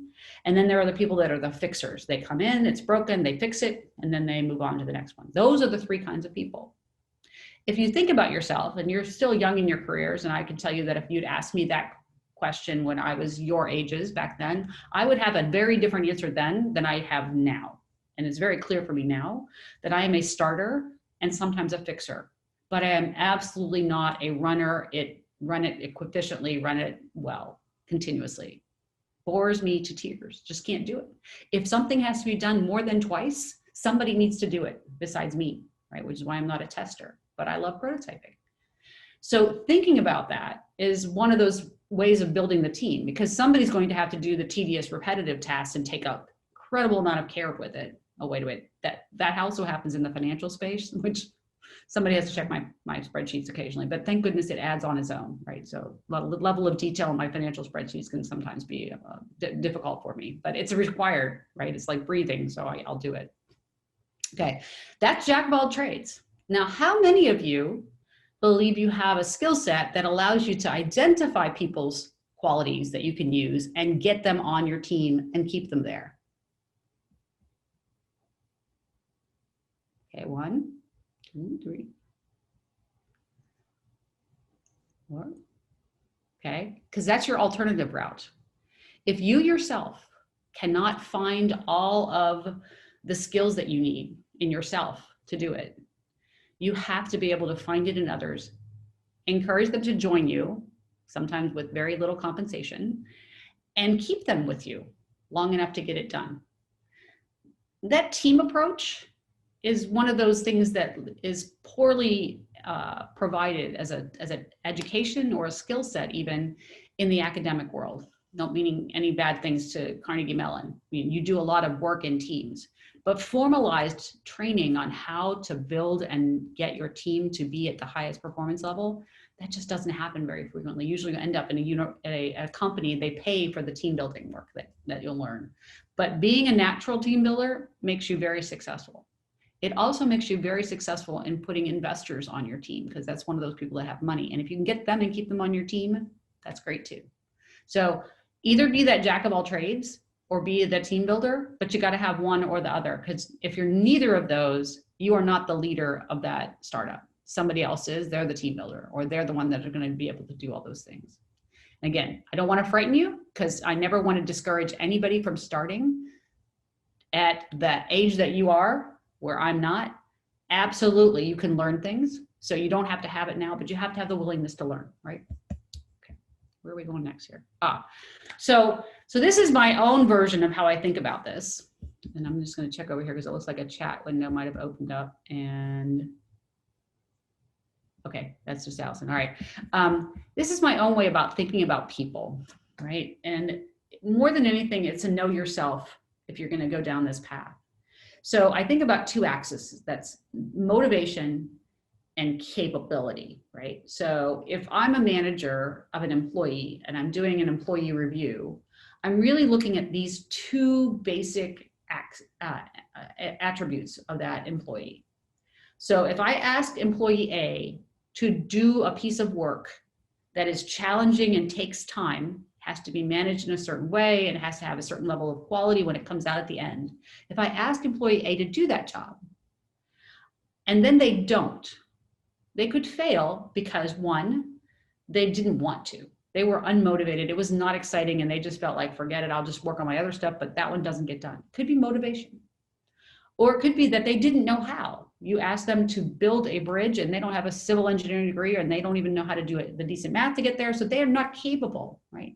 [SPEAKER 2] And then there are the people that are the fixers. They come in, it's broken, they fix it, and then they move on to the next one. Those are the 3 kinds of people. If you think about yourself, and you're still young in your careers, and I can tell you that if you'd asked me that question when I was your ages back then, I would have a very different answer then than I have now. And it's very clear for me now that I am a starter and sometimes a fixer, but I am absolutely not a runner. Run it efficiently, run it well, continuously. Bores me to tears, just can't do it. If something has to be done more than twice, somebody needs to do it besides me, right? Which is why I'm not a tester, but I love prototyping. So thinking about that is one of those ways of building the team, because somebody's going to have to do the tedious, repetitive tasks and take an incredible amount of care with it. Oh, wait, that also happens in the financial space, which somebody has to check my spreadsheets occasionally, but thank goodness it adds on its own, right? So the level of detail in my financial spreadsheets can sometimes be difficult for me, but it's required, right? It's like breathing, so I'll do it. Okay, that's jack of all trades. Now, how many of you believe you have a skill set that allows you to identify people's qualities that you can use and get them on your team and keep them there? Okay, 1, 2, 3, 4. Okay, because that's your alternative route. If you yourself cannot find all of the skills that you need in yourself to do it, you have to be able to find it in others, encourage them to join you, sometimes with very little compensation, and keep them with you long enough to get it done. That team approach is one of those things that is poorly provided as an education or a skill set, even in the academic world. Not meaning any bad things to Carnegie Mellon. I mean, you do a lot of work in teams, but formalized training on how to build and get your team to be at the highest performance level, that just doesn't happen very frequently. Usually you end up in a company, they pay for the team building work that you'll learn. But being a natural team builder makes you very successful. It also makes you very successful in putting investors on your team, because that's one of those people that have money. And if you can get them and keep them on your team, that's great too. So Either be that jack of all trades or be the team builder, but you got to have one or the other. Because if you're neither of those, you are not the leader of that startup. Somebody else is, they're the team builder, or they're the one that are going to be able to do all those things. And again, I don't want to frighten you, because I never want to discourage anybody from starting at that age that you are, where I'm not. Absolutely, you can learn things. So you don't have to have it now, but you have to have the willingness to learn, right? Okay, where are we going next here? So this is my own version of how I think about this. And I'm just going to check over here because it looks like a chat window might have opened up. And okay, that's just Allison. All right. This is my own way about thinking about people, right? And more than anything, it's to know yourself if you're going to go down this path. So I think about two axes. That's motivation and capability, right? So if I'm a manager of an employee and I'm doing an employee review, I'm really looking at these two basic attributes of that employee. So if I ask employee A to do a piece of work that is challenging and takes time, has to be managed in a certain way, and it has to have a certain level of quality when it comes out at the end. If I ask employee A to do that job, and then they don't, they could fail because one, they didn't want to. They were unmotivated. It was not exciting, and they just felt like, forget it, I'll just work on my other stuff, but that one doesn't get done. Could be motivation. Or it could be that they didn't know how. You ask them to build a bridge and they don't have a civil engineering degree, and they don't even know how to do it, the decent math to get there, so they are not capable, right?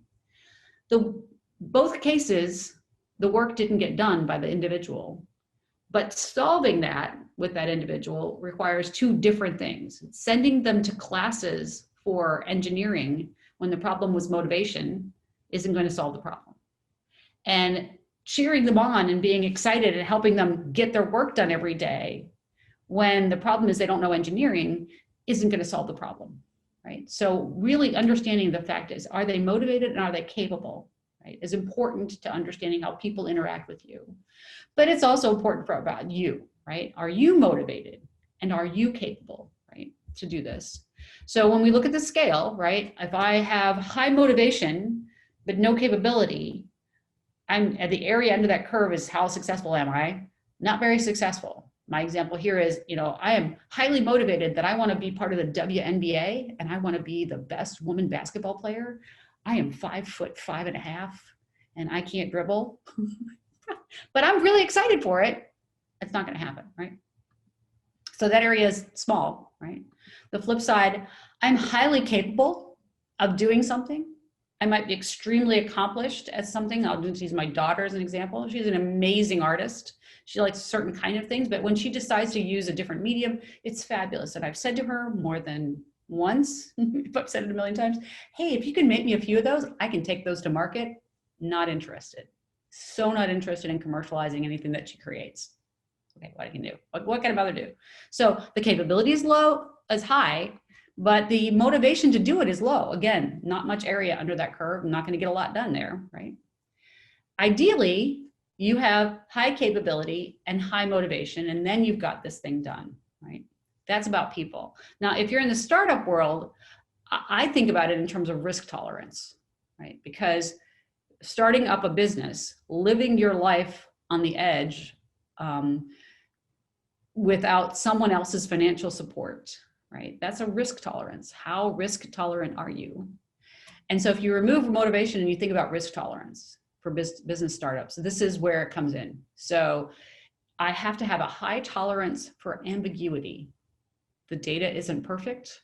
[SPEAKER 2] Both cases, the work didn't get done by the individual, but solving that with that individual requires two different things. Sending them to classes for engineering when the problem was motivation isn't going to solve the problem. And cheering them on and being excited and helping them get their work done every day when the problem is they don't know engineering isn't going to solve the problem, right? So really understanding the fact is, are they motivated and are they capable, right? Is important to understanding how people interact with you. But it's also important about you, right? Are you motivated and are you capable, right, to do this? So when we look at the scale, right, if I have high motivation but no capability, I'm at the area under that curve is how successful am I? Not very successful. My example here is, I am highly motivated that I want to be part of the WNBA and I want to be the best woman basketball player. I am 5'5.5" and I can't dribble, but I'm really excited for it. It's not going to happen, right? So that area is small, right? The flip side, I'm highly capable of doing something. I might be extremely accomplished at something. I'll just use my daughter as an example. She's an amazing artist. She likes certain kind of things, but when she decides to use a different medium, it's fabulous. And I've said to her more than once, I've said it a million times, hey, if you can make me a few of those, I can take those to market. Not interested. So not interested in commercializing anything that she creates. Okay, what I can do? What can a mother do? So the capability is high, but the motivation to do it is low. Again, not much area under that curve. I'm not going to get a lot done there, right? Ideally, you have high capability and high motivation, and then you've got this thing done, right? That's about people. Now, if you're in the startup world, I think about it in terms of risk tolerance, right? Because starting up a business, living your life on the edge without someone else's financial support, right? That's a risk tolerance. How risk tolerant are you? And so if you remove motivation and you think about risk tolerance for business startups, this is where it comes in. So I have to have a high tolerance for ambiguity. The data isn't perfect.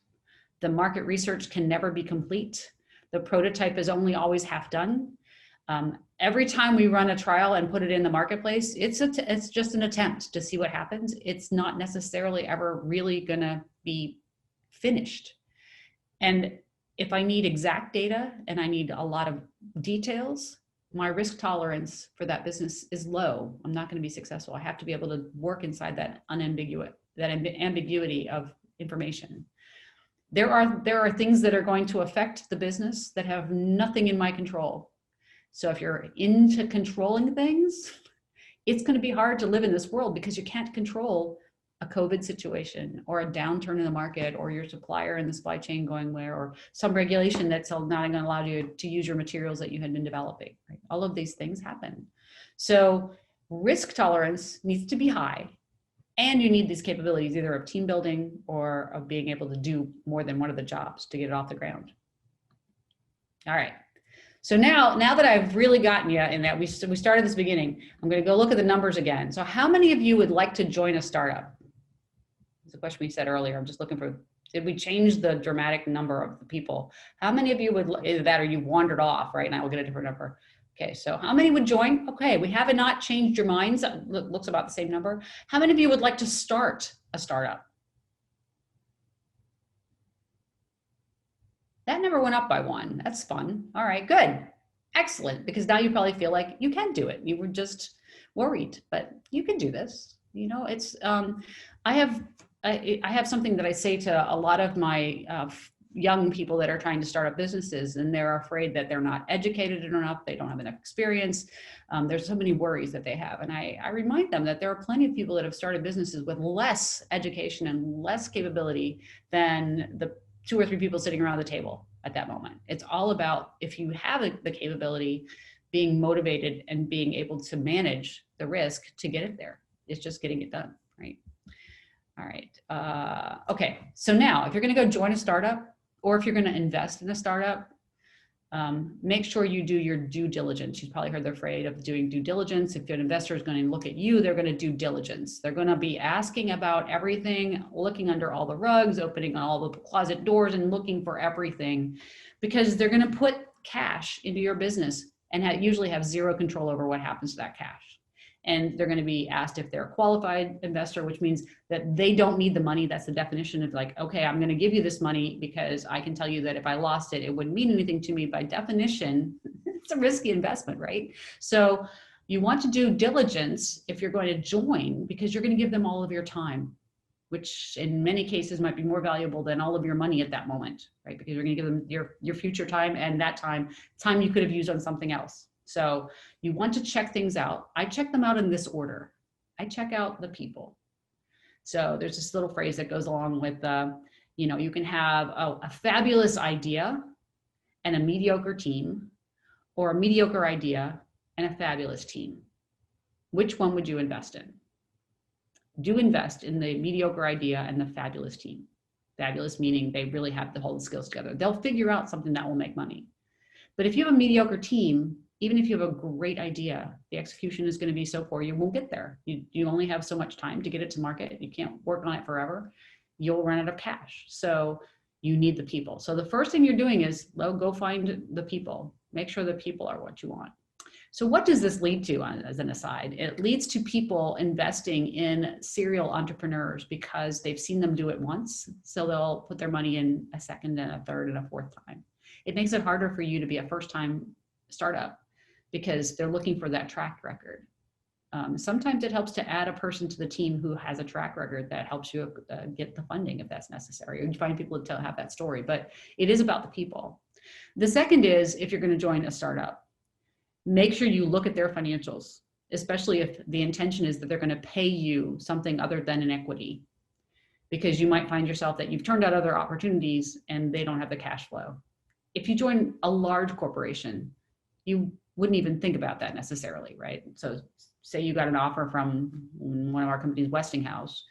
[SPEAKER 2] The market research can never be complete. The prototype is only always half done. Every time we run a trial and put it in the marketplace, it's just an attempt to see what happens. It's not necessarily ever really gonna be finished. And if I need exact data and I need a lot of details, my risk tolerance for that business is low. I'm not gonna be successful. I have to be able to work inside that ambiguity of information. There are things that are going to affect the business that have nothing in my control. So if you're into controlling things, it's going to be hard to live in this world because you can't control a COVID situation or a downturn in the market, or your supplier in the supply chain going where, or some regulation that's not going to allow you to use your materials that you had been developing, right? All of these things happen. So risk tolerance needs to be high, and you need these capabilities either of team building or of being able to do more than one of the jobs to get it off the ground. All right. So now that I've really gotten you in that, we started this beginning, I'm going to go look at the numbers again. So how many of you would like to join a startup? It's a question we said earlier. I'm just looking for, did we change the dramatic number of the people? How many of you would, either that or you wandered off, right? And I will get a different number. Okay, so how many would join? Okay, we have not changed your minds. Looks about the same number. How many of you would like to start a startup? That number went up by 1. That's fun. All right, good. Excellent, because now you probably feel like you can do it. You were just worried, but you can do this. You know, it's, I have something that I say to a lot of my young people that are trying to start up businesses, and they're afraid that they're not educated enough, they don't have enough experience. There's so many worries that they have. And I remind them that there are plenty of people that have started businesses with less education and less capability than the 2 or 3 people sitting around the table at that moment. It's all about, if you have the capability, being motivated and being able to manage the risk to get it there. It's just getting it done, right? All right. Okay. So now if you're going to go join a startup, or if you're going to invest in a startup, make sure you do your due diligence. You've probably heard they're afraid of doing due diligence. If an investor is going to look at you, they're going to do diligence. They're going to be asking about everything, looking under all the rugs, opening all the closet doors and looking for everything, because they're going to put cash into your business and usually have zero control over what happens to that cash. And they're going to be asked if they're a qualified investor, which means that they don't need the money. That's the definition of like, okay, I'm going to give you this money because I can tell you that if I lost it, it wouldn't mean anything to me. By definition, it's a risky investment, right? So you want to do diligence if you're going to join, because you're going to give them all of your time, which in many cases might be more valuable than all of your money at that moment, right? Because you're going to give them your future time, and that time you could have used on something else. So you want to check things out. I check them out in this order. I check out the people. So there's this little phrase that goes along with, you know, you can have a fabulous idea and a mediocre team, or a mediocre idea and a fabulous team. Which one would you invest in? Do invest in the mediocre idea and the fabulous team. Fabulous meaning they really have to hold the skills together. They'll figure out something that will make money. But if you have a mediocre team, even if you have a great idea, the execution is going to be so poor, you won't get there. You only have so much time to get it to market. You can't work on it forever. You'll run out of cash. So you need the people. So the first thing you're doing is, well, go find the people. Make sure the people are what you want. So what does this lead to, as an aside? It leads to people investing in serial entrepreneurs because they've seen them do it once. So they'll put their money in a second and a third and a fourth time. It makes it harder for you to be a first-time startup, because they're looking for that track record. Sometimes it helps to add a person to the team who has a track record that helps you get the funding if that's necessary, or you find people to have that story, but it is about the people. The second is, if you're going to join a startup, make sure you look at their financials, especially if the intention is that they're going to pay you something other than an equity, because you might find yourself that you've turned out other opportunities and they don't have the cash flow. If you join a large corporation, you wouldn't even think about that necessarily, right? So say you got an offer from one of our companies, Westinghouse,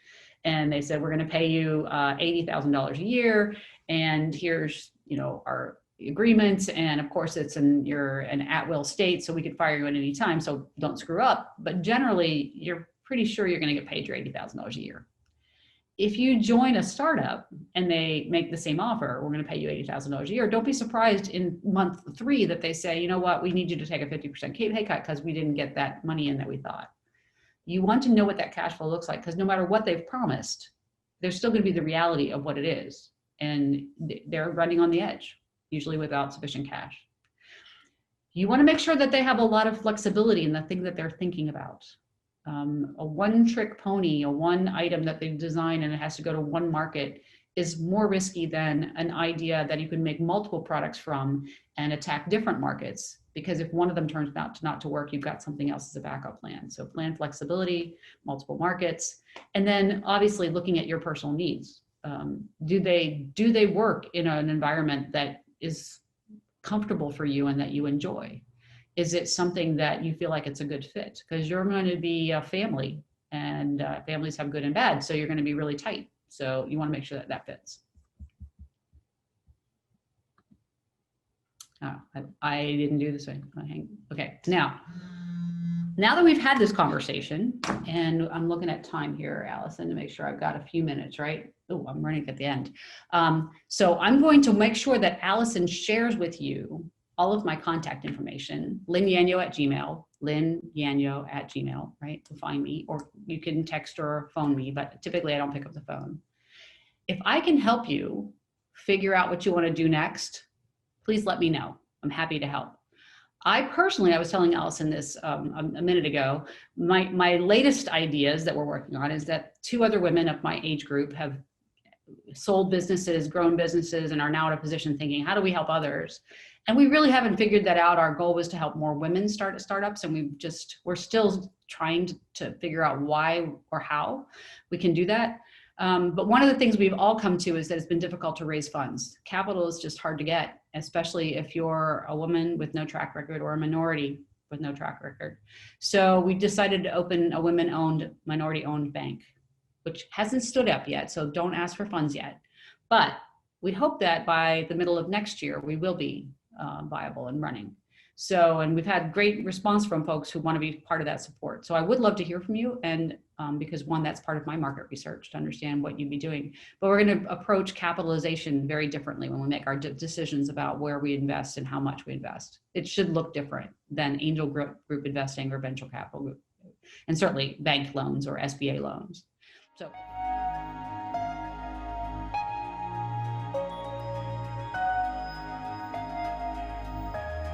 [SPEAKER 2] and they said, we're going to pay you $80,000 a year, and here's, you know, our agreements, and of course you're an at-will state, so we could fire you at any time, so don't screw up. But generally, you're pretty sure you're going to get paid your $80,000 a year. If you join a startup and they make the same offer, we're going to pay you $80,000 a year, don't be surprised in month 3 that they say, you know what, we need you to take a 50% pay cut because we didn't get that money in that we thought. You want to know what that cash flow looks like, because no matter what they've promised, there's still going to be the reality of what it is. And they're running on the edge, usually without sufficient cash. You want to make sure that they have a lot of flexibility in the thing that they're thinking about. A one-trick pony, a one item that they've designed and it has to go to one market, is more risky than an idea that you can make multiple products from and attack different markets. Because if one of them turns out to not to work, you've got something else as a backup plan. So plan flexibility, multiple markets, and then obviously looking at your personal needs. Do they work in an environment that is comfortable for you and that you enjoy? Is it something that you feel like it's a good fit? Because you're going to be a family, and families have good and bad, so you're going to be really tight. So you want to make sure that that fits. Oh, I didn't do this way. Okay, now that we've had this conversation, and I'm looking at time here, Allison, to make sure I've got a few minutes, right? Oh, I'm running at the end. So I'm going to make sure that Allison shares with you all of my contact information, Yanyo at Gmail, Yanyo at Gmail, right, to find me, or you can text or phone me, but typically I don't pick up the phone. If I can help you figure out what you want to do next, please let me know. I'm happy to help. I personally, I was telling Allison this a minute ago, my latest ideas that we're working on is that 2 other women of my age group have sold businesses, grown businesses, and are now in a position thinking, how do we help others? And we really haven't figured that out. Our goal was to help more women start startups, and we're still trying to figure out why or how we can do that. But one of the things we've all come to is that it's been difficult to raise funds. Capital is just hard to get, especially if you're a woman with no track record or a minority with no track record. So we decided to open a women-owned, minority-owned bank, which hasn't stood up yet, so don't ask for funds yet. But we hope that by the middle of next year, we will be viable and running. So, and we've had great response from folks who want to be part of that support. So I would love to hear from you, and because one, that's part of my market research to understand what you'd be doing. But we're going to approach capitalization very differently when we make our decisions about where we invest and how much we invest. It should look different than angel group investing or venture capital group, and certainly bank loans or SBA loans. So.